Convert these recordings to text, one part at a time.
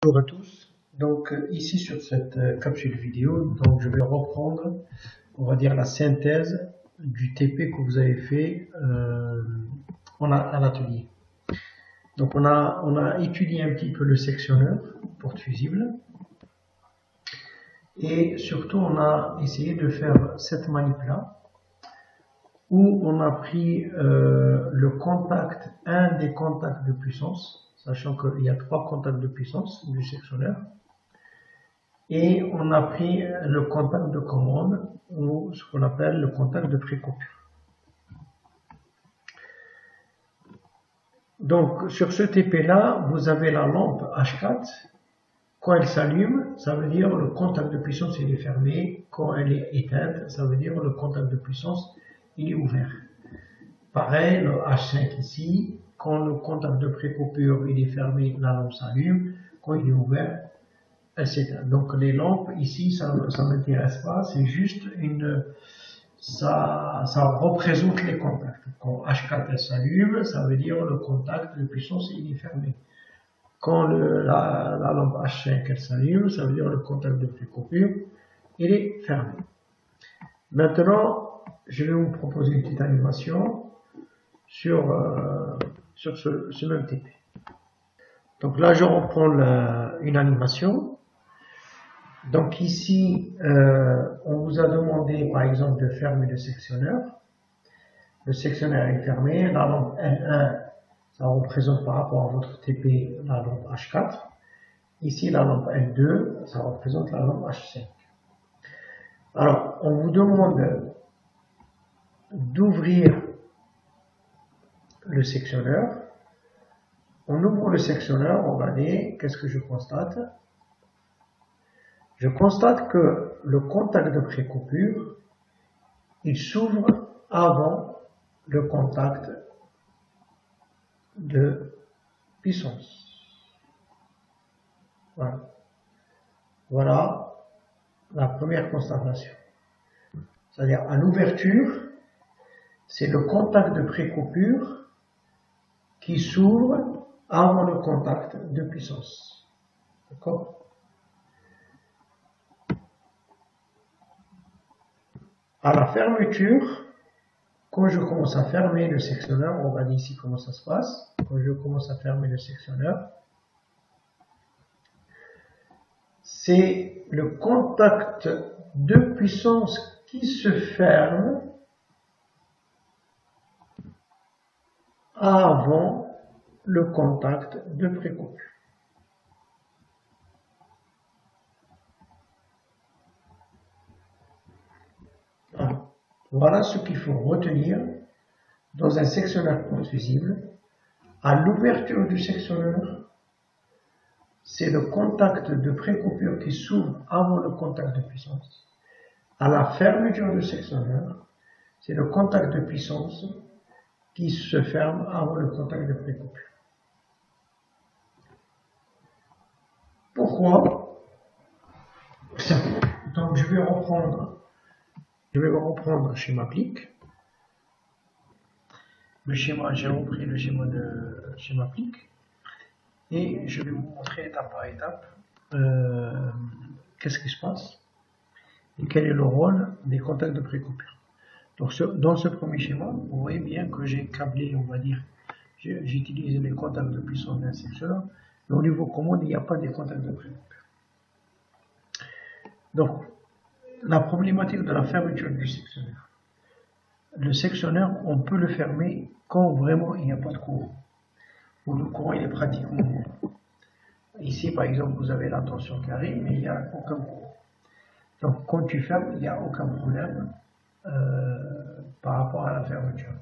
Bonjour à tous. Donc ici sur cette capsule vidéo, donc je vais reprendre, on va dire la synthèse du TP que vous avez fait à l'atelier. Donc on a étudié un petit peu le sectionneur porte fusible et surtout on a essayé de faire cette manip là où on a pris un des contacts de puissance, sachant qu'il y a 3 contacts de puissance du sectionneur. Et on a pris le contact de commande, ou ce qu'on appelle le contact de pré-coupure. Donc, sur ce TP-là, vous avez la lampe H4. Quand elle s'allume, ça veut dire le contact de puissance il est fermé. Quand elle est éteinte, ça veut dire le contact de puissance il est ouvert. Pareil, le H5 ici, quand le contact de pré-coupure il est fermé, la lampe s'allume. Quand il est ouvert, donc les lampes ici ça ne m'intéresse pas, c'est juste ça représente les contacts. Quand H4 s'allume, ça veut dire le contact de puissance il est fermé. Quand la lampe H5 s'allume, ça veut dire le contact de pré-coupure il est fermé. Maintenant, je vais vous proposer une petite animation sur ce même TP. Donc là, je reprends une animation. Donc ici, on vous a demandé par exemple de fermer le sectionneur. Le sectionneur est fermé, la lampe L1, ça représente par rapport à votre TP la lampe H4. Ici, la lampe L2, ça représente la lampe H5. Alors, on vous demande d'ouvrir le sectionneur. On ouvre le sectionneur, regardez, qu'est-ce que je constate? Je constate que le contact de pré-coupure, il s'ouvre avant le contact de puissance. Voilà. Voilà la première constatation. C'est-à-dire, à l'ouverture, c'est le contact de pré-coupure qui s'ouvre avant le contact de puissance. D'accord? À la fermeture, quand je commence à fermer le sectionneur, on va dire ici comment ça se passe. Quand je commence à fermer le sectionneur, c'est le contact de puissance qui se ferme avant le contact de pré-coupure. Voilà ce qu'il faut retenir dans un sectionneur porte fusible. À l'ouverture du sectionneur, c'est le contact de pré-coupure qui s'ouvre avant le contact de puissance. À la fermeture du sectionneur, c'est le contact de puissance qui se ferme avant le contact de pré-coupure. Pourquoi? Donc je vais reprendre le schéma plique. Le schéma, j'ai repris le schéma de schéma plique et je vais vous montrer étape par étape qu'est-ce qui se passe et quel est le rôle des contacts de pré-coupure. Donc dans ce premier schéma, vous voyez bien que j'ai câblé, on va dire, j'utilise les contacts de puissance d'un sectionneur, mais au niveau commande, il n'y a pas de contacts de pré-coupure. Donc, la problématique de la fermeture du sectionneur. Le sectionneur, on peut le fermer quand vraiment il n'y a pas de courant, ou le courant il est pratiquement nul. Ici, par exemple, vous avez la tension qui arrive, mais il n'y a aucun courant. Donc, quand tu fermes, il n'y a aucun problème par rapport à la fermeture.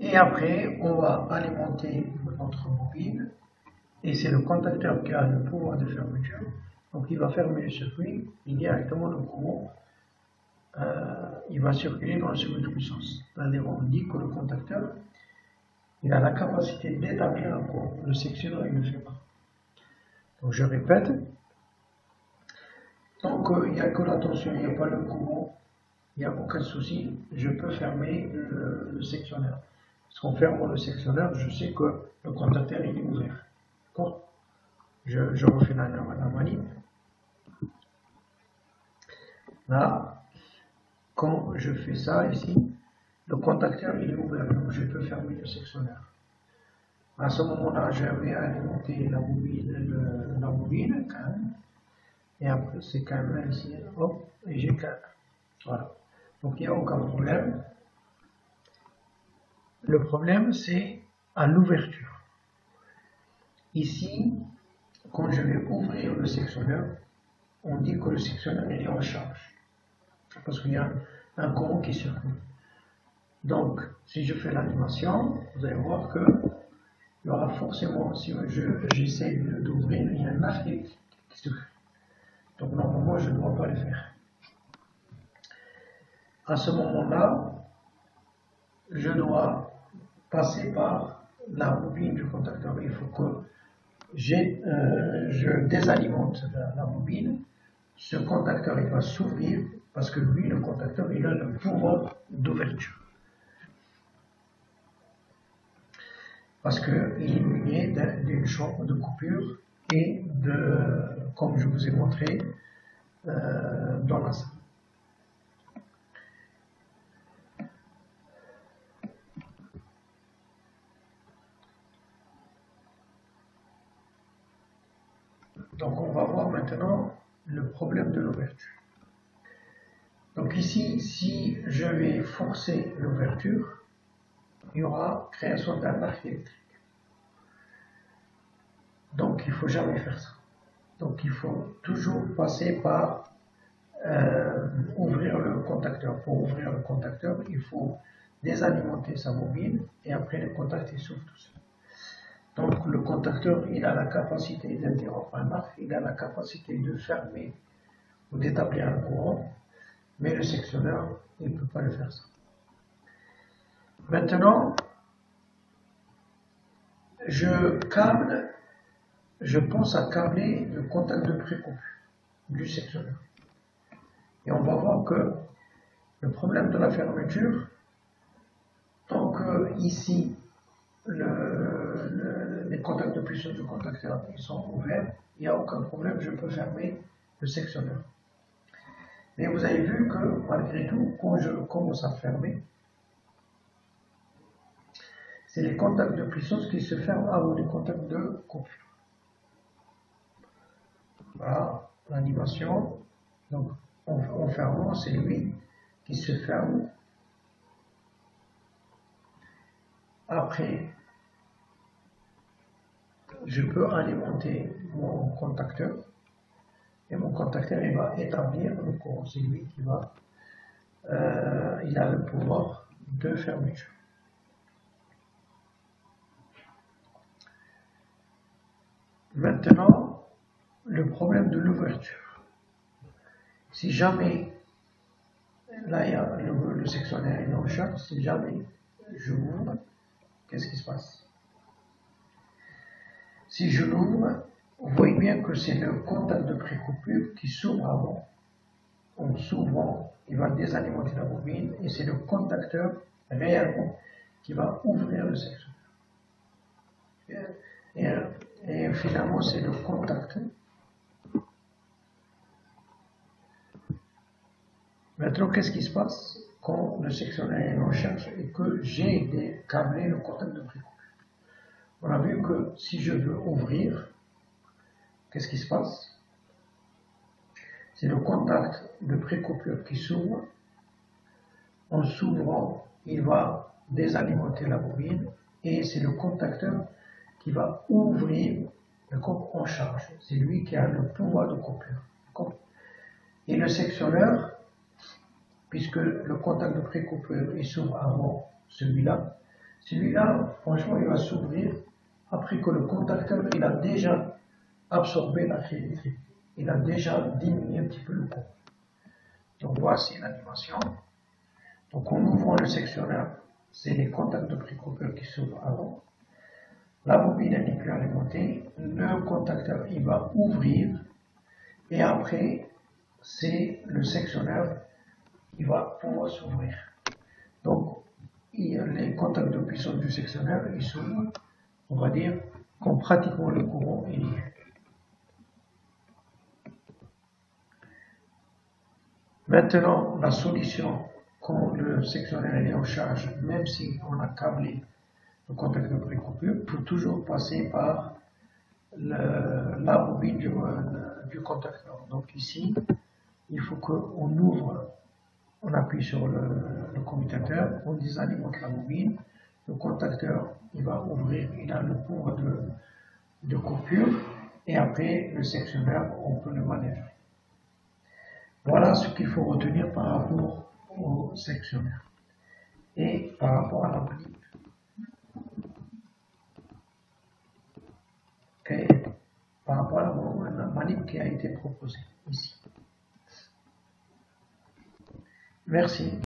Et après, on va alimenter notre bobine, et c'est le contacteur qui a le pouvoir de fermeture. Donc, il va fermer le circuit, et directement le courant il va circuler dans le circuit de puissance. C'est-à-dire, on dit que le contacteur il a la capacité d'établir un courant. Le sectionneur, il ne le fait pas. Donc, je répète, tant qu'il n'y a que la tension, il n'y a pas le courant, il n'y a aucun souci, je peux fermer le sectionneur. Parce qu'en fermant le sectionneur, je sais que le contacteur il est ouvert. D'accord? je refais la manip. Là, quand je fais ça ici, le contacteur il est ouvert, donc je peux fermer le sectionneur. À ce moment-là, je vais alimenter la bobine, quand même. Et après, c'est quand même ici, hop, et j'ai quand même. Voilà. Donc il n'y a aucun problème. Le problème, c'est à l'ouverture. Ici, quand je vais ouvrir le sectionneur, on dit que le sectionneur il est en charge. Parce qu'il y a un courant qui circule. Donc, si je fais l'animation, vous allez voir que il y aura forcément, si j'essaie d'ouvrir, il y a un arc qui se crée. Donc, normalement, je ne dois pas le faire. À ce moment-là, je dois passer par la bobine du contacteur. Il faut que je désalimente la bobine. Ce contacteur, il va s'ouvrir parce que lui, le contacteur, il a le pouvoir d'ouverture. Parce qu'il est muni d'une chambre de coupure et comme je vous ai montré dans la salle. Donc on va voir maintenant le problème de l'ouverture. Donc ici, si je vais forcer l'ouverture, il y aura création d'un arc électrique. Donc il ne faut jamais faire ça. Donc il faut toujours passer par ouvrir le contacteur. Pour ouvrir le contacteur, il faut désalimenter sa bobine et après le contact il s'ouvre tout seul. Donc le contacteur, il a la capacité d'interrompre un arc, il a la capacité de fermer ou d'établir un courant, mais le sectionneur, il ne peut pas le faire ça. Maintenant, je pense à câbler le contact de précoupure du sectionneur. Et on va voir que le problème de la fermeture, tant que ici, les contacts de puissance du contacteur ils sont ouverts, il n'y a aucun problème, je peux fermer le sectionneur. Mais vous avez vu que malgré tout, quand je commence à fermer, c'est les contacts de puissance qui se ferment avant les contacts de coupure. Voilà l'animation. Donc en fermant, c'est lui qui se ferme. Après, je peux alimenter mon contacteur et mon contacteur il va établir le courant. C'est lui qui va, il a le pouvoir de fermeture. Maintenant, le problème de l'ouverture. Si jamais, là il y a le sectionnaire est en charge, si jamais je l'ouvre, qu'est-ce qui se passe? Si je l'ouvre, vous voyez bien que c'est le contact de précoupure qui s'ouvre avant. En s'ouvrant, il va désalimenter la bobine et c'est le contacteur réellement qui va ouvrir le sectionneur. Et finalement, c'est le contact. Maintenant, qu'est-ce qui se passe quand le sectionneur est en charge et que j'ai câblé le contact de précoupure? On a vu que si je veux ouvrir, qu'est-ce qui se passe? C'est le contact de précoupure qui s'ouvre. En s'ouvrant, il va désalimenter la bobine et c'est le contacteur qui va ouvrir le coque en charge. C'est lui qui a le pouvoir de coupure. Et le sectionneur, puisque le contact de précoupure s'ouvre avant celui-là, franchement, il va s'ouvrir après que le contacteur il a déjà absorbé la file électrique. Il a déjà diminué un petit peu le courant. Donc voici l'animation. Donc en ouvrant le sectionneur, c'est les contacts de précoupure qui s'ouvrent avant. La bobine n'est plus alimentée, le contacteur il va ouvrir et après c'est le sectionneur qui va pouvoir s'ouvrir. Donc les contacts de puissance du sectionneur ils s'ouvrent, on va dire, quand pratiquement le courant est lié. Maintenant, la solution, quand le sectionnaire est en charge, même si on a câblé le contacteur pré-coupure, peut toujours passer par la bobine du contacteur. Donc ici, il faut qu'on ouvre, on appuie sur le commutateur, on désalimente la bobine, le contacteur il va ouvrir, il a le pouvoir de coupure, et après le sectionneur, on peut le manager. Voilà ce qu'il faut retenir par rapport au sectionneur et par rapport à la manip. Okay. Par rapport à la manip qui a été proposée ici. Merci.